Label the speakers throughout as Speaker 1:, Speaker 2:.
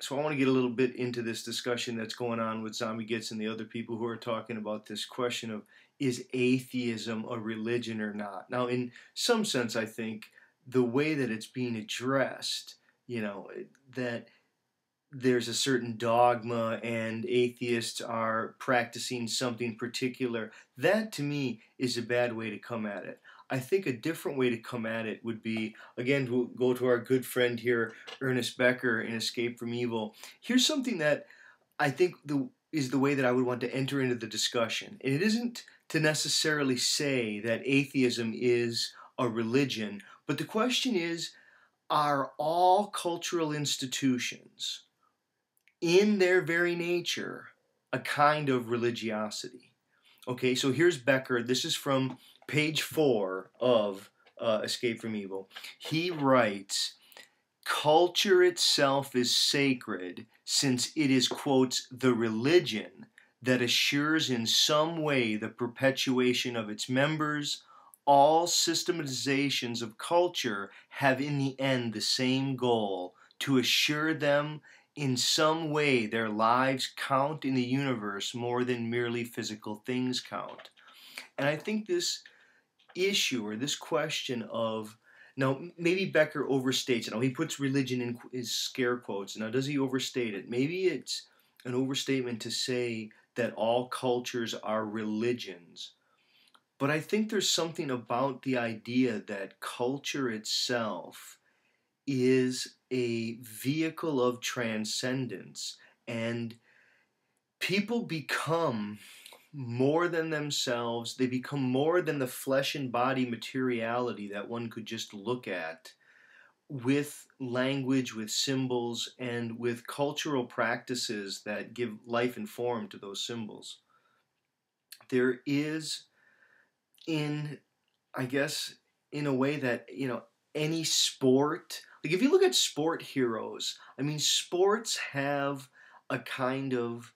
Speaker 1: So I want to get a little bit into this discussion that's going on with Zombie Gits and the other people who are talking about this question of, is atheism a religion or not? Now, in some sense, I think the way that it's being addressed, that there's a certain dogma and atheists are practicing something particular, that to me is a bad way to come at it. I think a different way to come at it would be, again, to go to our good friend here, Ernest Becker in Escape from Evil. Here's something that I think is the way that I would want to enter into the discussion. And it isn't to necessarily say that atheism is a religion, but the question is, are all cultural institutions in their very nature a kind of religiosity? Okay, so here's Becker. This is from page 4 of Escape from Evil. He writes, culture itself is sacred since it is, quotes, the religion that assures in some way the perpetuation of its members. All systematizations of culture have in the end the same goal, to assure them in some way their lives count in the universe more than merely physical things count. And I think this issue or this question of, now maybe Becker overstates it. Now he puts religion in his scare quotes. Now does he overstate it? Maybe it's an overstatement to say that all cultures are religions. But I think there's something about the idea that culture itself is a vehicle of transcendence, and people become more than themselves. They become more than the flesh and body materiality that one could just look at, with language, with symbols, and with cultural practices that give life and form to those symbols. There is, in, I guess, in a way that, any sport, like if you look at sport heroes, I mean, sports have a kind of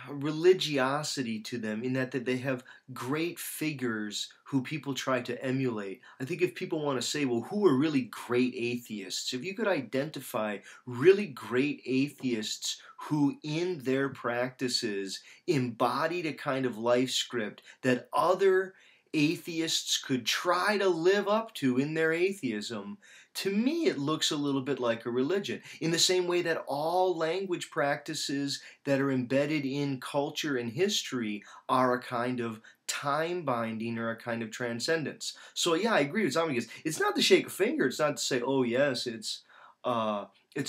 Speaker 1: religiosity to them, in that they have great figures who people try to emulate. I think if people want to say, well, who are really great atheists? If you could identify really great atheists who in their practices embodied a kind of life script that other atheists could try to live up to in their atheism, to me it looks a little bit like a religion. In the same way that all language practices that are embedded in culture and history are a kind of time binding or a kind of transcendence. So yeah, I agree with Zombie. It's not to shake a finger. It's not to say, oh yes, it's a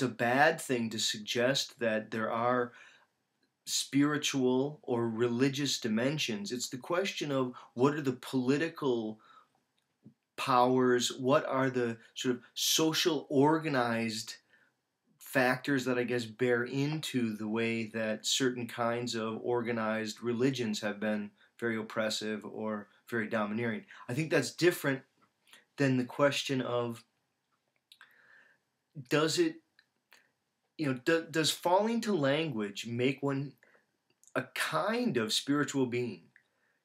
Speaker 1: bad thing to suggest that there are spiritual or religious dimensions. It's the question of, what are the political powers, what are the sort of social organized factors that I guess bear into the way that certain kinds of organized religions have been very oppressive or very domineering. I think that's different than the question of, does it, does falling to language make one a kind of spiritual being?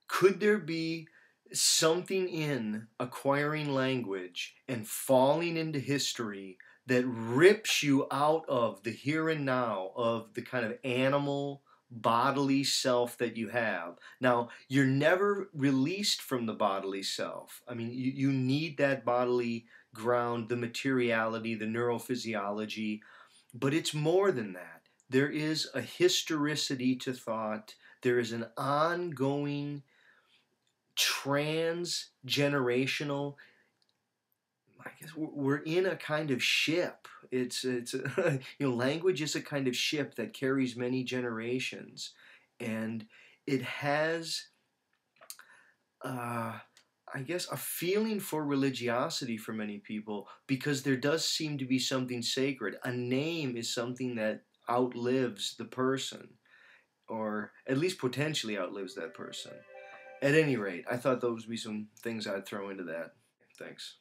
Speaker 1: Could there be something in acquiring language and falling into history that rips you out of the here and now, of the kind of animal bodily self that you have? Now, you're never released from the bodily self. I mean, you need that bodily ground, the materiality, the neurophysiology, but it's more than that. There is a historicity to thought. There is an ongoing transgenerational, I guess we're in a kind of ship. It's language is a kind of ship that carries many generations, and it has I guess a feeling for religiosity for many people, because there does seem to be something sacred. A name is something that outlives the person, or at least potentially outlives that person. At any rate, I thought those would be some things I'd throw into that. Thanks.